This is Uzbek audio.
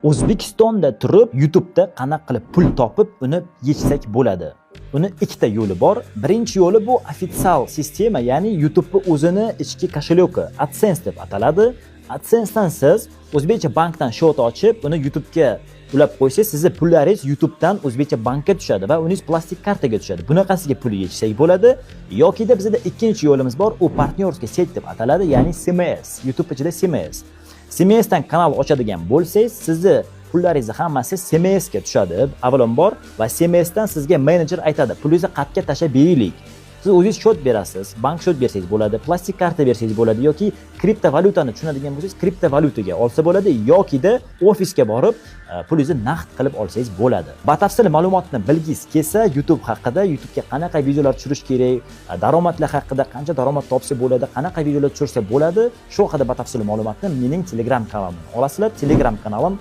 O'zbekistonda turib YouTube'da qanaqa qilib pul topib uni yechsak bo'ladi. Uni ikkita yo'li bor. Birinchi yo'li bu ofitsial sistema, ya'ni YouTube'ning o'zini ichki koshelyoki AdSense deb ataladi. AdSense'dan siz o'zbekcha bankdan shot ochib, uni YouTube'ga ulab qo'ysangiz, sizning pullaringiz YouTube'dan o'zbekcha bankka tushadi va uningiz plastik kartaga tushadi. Bunaqasiga pul yechsak bo'ladi. Yokida bizda ikkinchi yo'limiz bor, u partnyorskiy set deb ataladi, ya'ni CMS. YouTube ichida CMS. CMSdan kanal ochadigan bo'lsangiz, sizni pullaringizni hammasi CMS ga tushadi avvalambor va CMSdan sizga menejer aytadi, pulingizni qayerga tashlab beraylik. Siz o'zingiz shot berasiz, bank shot bersangiz bo'ladi, plastik karta bersangiz bo'ladi yoki kriptovalyutani tushunadigan bo'lsangiz, kriptovalyutaga olsa bo'ladi yokida ofisga borib pulingizni naqd qilib olsangiz bo'ladi. Batafsil ma'lumotni bilgingiz kelsa, YouTube haqida, YouTube'ga qanaqa videolar tushirish kerak, daromadlar haqida qancha daromad topsa bo'ladi, qanaqa videolar tushirsa bo'ladi, shu haqida batafsil ma'lumotni mening Telegram kanalimdan olasizlar. Telegram kanalim